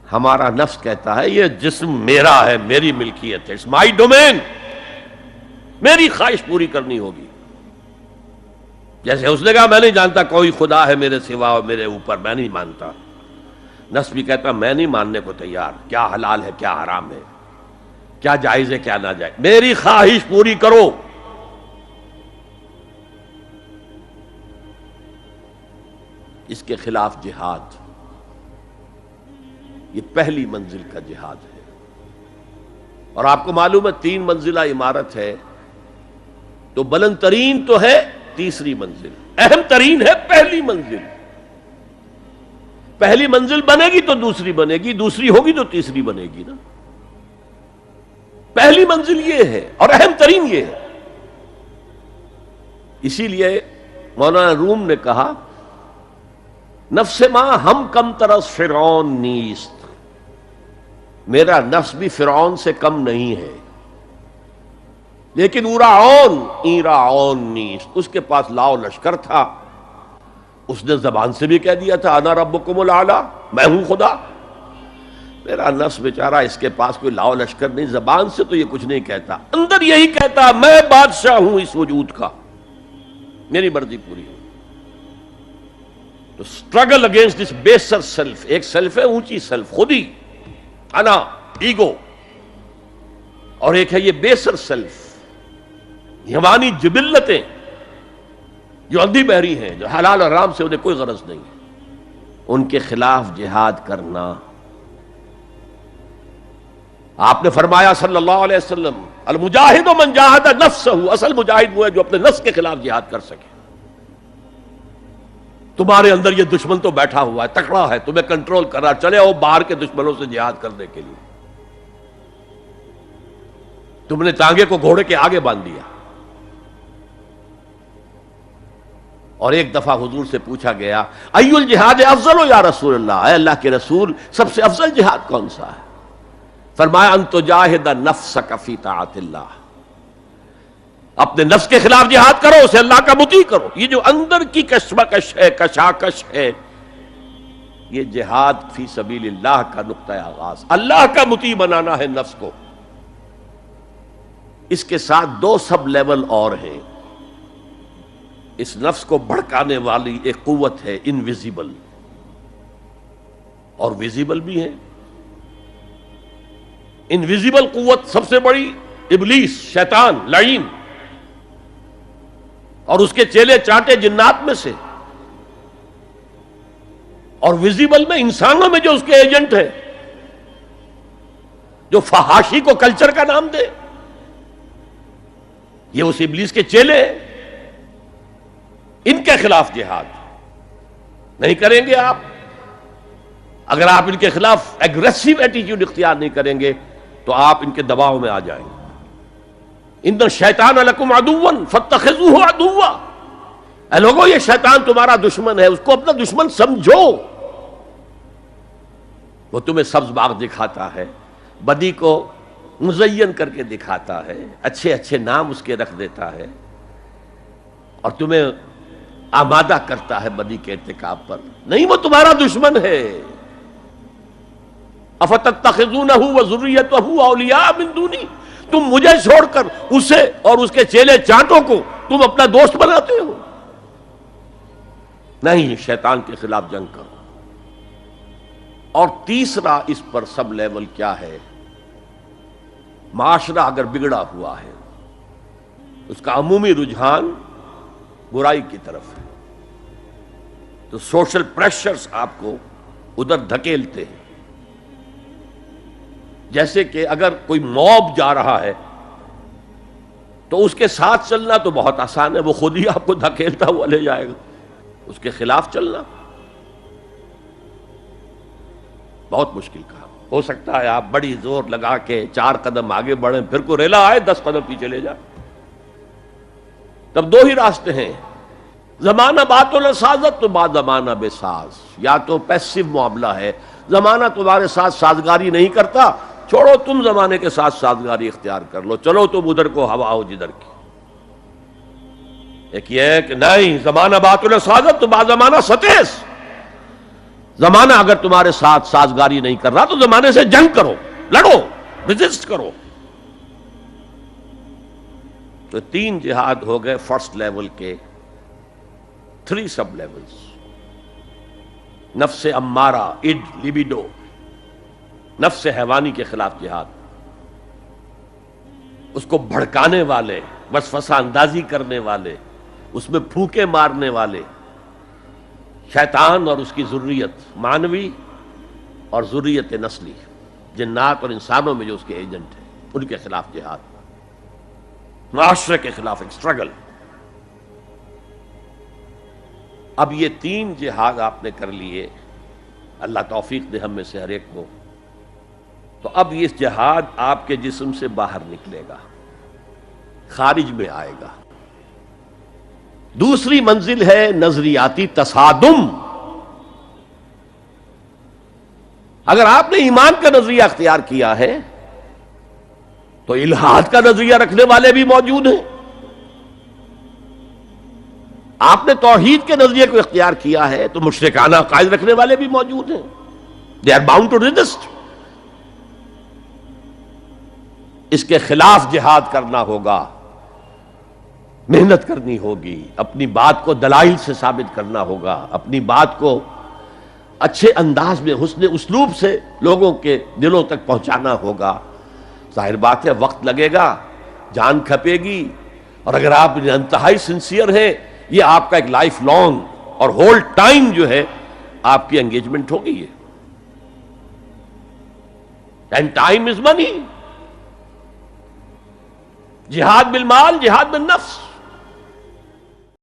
ہمارا نفس کہتا ہے یہ جسم میرا ہے، میری ملکیت ہے، اٹس مائی ڈومین، میری خواہش پوری کرنی ہوگی. جیسے اس نے کہا میں نہیں جانتا کوئی خدا ہے میرے سوا اور میرے اوپر، میں نہیں مانتا. نفس بھی کہتا میں نہیں ماننے کو تیار، کیا حلال ہے کیا حرام ہے، کیا جائز ہے کیا ناجائز، میری خواہش پوری کرو. اس کے خلاف جہاد، یہ پہلی منزل کا جہاد ہے. اور آپ کو معلوم ہے 3 منزلہ عمارت ہے تو بلند ترین تو ہے تیسری منزل، اہم ترین ہے پہلی منزل. پہلی منزل بنے گی تو دوسری بنے گی، دوسری ہوگی تو تیسری بنے گی نا. پہلی منزل یہ ہے اور اہم ترین یہ ہے. اسی لیے مولانا روم نے کہا نفس ماں ہم کم طرز فرعون نیست، میرا نفس بھی فرعون سے کم نہیں ہے، لیکن ایراعون نیست، اس کے پاس لاؤ لشکر تھا. اس نے زبان سے بھی کہہ دیا تھا انا ربکم الاعلی، میں ہوں خدا. میرا نفس بیچارہ اس کے پاس کوئی لاؤ لشکر نہیں، زبان سے تو یہ کچھ نہیں کہتا، اندر یہی کہتا میں بادشاہ ہوں اس وجود کا، میری مرضی پوری ہو. تو اسٹرگل اگینسٹ دس بیسر سیلف، ایک سیلف ہے اونچی سیلف، خودی، انا، ایگو، اور ایک ہے یہ بیسر سیلف، حیوانی جبلتیں جو اندھی بہری ہیں، جو حلال اور حرام سے انہیں کوئی غرض نہیں ہے، ان کے خلاف جہاد کرنا. آپ نے فرمایا صلی اللہ علیہ وسلم المجاہد من جاہد نفسہ، اصل مجاہد وہ ہے جو اپنے نفس کے خلاف جہاد کر سکے. تمہارے اندر یہ دشمن تو بیٹھا ہوا ہے، تکڑا ہے، تمہیں کنٹرول کر رہا، چلے آؤ باہر کے دشمنوں سے جہاد کرنے کے لیے. تم نے ٹانگے کو گھوڑے کے آگے باندھ دیا. اور ایک دفعہ حضور سے پوچھا گیا ای الجہاد افضل یا رسول اللہ، اے اللہ کے رسول سب سے افضل جہاد کون سا ہے؟ فرمایا ان تجاہد نفسک فی طاعت اللہ، اپنے نفس کے خلاف جہاد کرو، اسے اللہ کا مطیع کرو. یہ جو اندر کی کشمکش ہے، کشاکش ہے، یہ جہاد فی سبیل اللہ کا نقطہ آغاز، اللہ کا مطیع بنانا ہے نفس کو. اس کے ساتھ 2 سب لیول اور ہیں. اس نفس کو بھڑکانے والی ایک قوت ہے انویزیبل، اور ویزیبل بھی ہے. انویزیبل قوت سب سے بڑی ابلیس، شیطان لعین، اور اس کے چیلے چانٹے جنات میں سے، اور ویزیبل میں انسانوں میں جو اس کے ایجنٹ ہیں، جو فحاشی کو کلچر کا نام دے، یہ اس ابلیس کے چیلے ہیں. ان کے خلاف جہاد نہیں کریں گے آپ. اگر آپ ان کے خلاف ایگریسو ایٹیٹیوڈ اختیار نہیں کریں گے تو آپ ان کے دباؤ میں آ جائیں گے. ان الشیطان لکم عدوا فاتخذوہ عدوا، اے لوگو یہ شیطان تمہارا دشمن ہے، اس کو اپنا دشمن سمجھو. وہ تمہیں سبز باغ دکھاتا ہے، بدی کو مزین کر کے دکھاتا ہے، اچھے اچھے نام اس کے رکھ دیتا ہے، اور تمہیں آمادہ کرتا ہے بدی کے ارتکاب پر. نہیں، وہ تمہارا دشمن ہے. افتتخذونہ وذریتہ اولیاء من دونی، تم مجھے چھوڑ کر اسے اور اس کے چیلے چانٹوں کو تم اپنا دوست بناتے ہو. نہیں، شیطان کے خلاف جنگ کرو. اور تیسرا اس پر سب لیول کیا ہے؟ معاشرہ اگر بگڑا ہوا ہے، اس کا عمومی رجحان برائی کی طرف ہے، تو سوشل پریشرز آپ کو ادھر دھکیلتے ہیں. جیسے کہ اگر کوئی موب جا رہا ہے تو اس کے ساتھ چلنا تو بہت آسان ہے، وہ خود ہی آپ کو دھکیلتا ہوا لے جائے گا. اس کے خلاف چلنا بہت مشکل کام. ہو سکتا ہے آپ بڑی زور لگا کے 4 قدم آگے بڑھیں، پھر کو ریلا آئے 10 قدم پیچھے لے جائے. تب 2 ہی راستے ہیں، زمانہ بات سازت تو بعد زمانہ بے ساز. یا تو پیسو معاملہ ہے، زمانہ تمہارے ساتھ سازگاری نہیں کرتا، چھوڑو تم زمانے کے ساتھ سازگاری اختیار کر لو، چلو تم ادھر کو ہوا ہو جدھر کی. ایک یہ ہے کہ نہیں، زمانہ بات سازت تو بعد زمانہ ستیس، زمانہ اگر تمہارے ساتھ سازگاری نہیں کر رہا تو زمانے سے جنگ کرو، لڑو، ریزسٹ کرو۔ تو 3 جہاد ہو گئے فرسٹ لیول کے، 3 سب لیولز۔ نفس امارہ، اڈ، لیبیڈو، نفس حیوانی کے خلاف جہاد، اس کو بھڑکانے والے، وسوسہ اندازی کرنے والے، اس میں پھونکے مارنے والے، شیطان اور اس کی ذریت مانوی اور ذریت نسلی، جنات اور انسانوں میں جو اس کے ایجنٹ ہیں، ان کے خلاف جہاد، معاشرے کے خلاف ایک اسٹرگل۔ اب یہ 3 جہاد آپ نے کر لیے، اللہ توفیق دے ہم میں سے ہر ایک کو، تو اب یہ جہاد آپ کے جسم سے باہر نکلے گا، خارج میں آئے گا۔ دوسری منزل ہے نظریاتی تصادم۔ اگر آپ نے ایمان کا نظریہ اختیار کیا ہے تو الحاد کا نظریہ رکھنے والے بھی موجود ہیں، آپ نے توحید کے نظریے کو اختیار کیا ہے تو مشرکانہ عقائد رکھنے والے بھی موجود ہیں۔ They are bound to resist. اس کے خلاف جہاد کرنا ہوگا، محنت کرنی ہوگی، اپنی بات کو دلائل سے ثابت کرنا ہوگا، اپنی بات کو اچھے انداز میں حسن اسلوب سے لوگوں کے دلوں تک پہنچانا ہوگا۔ ظاہر بات ہے وقت لگے گا، جان کھپے گی، اور اگر آپ انتہائی سنسیئر ہیں یہ آپ کا ایک لائف لانگ اور ہول ٹائم جو ہے آپ کی انگیجمنٹ ہوگی ہے۔ اینڈ ٹائم از منی۔ جہاد بالمال، جہاد بالنفس۔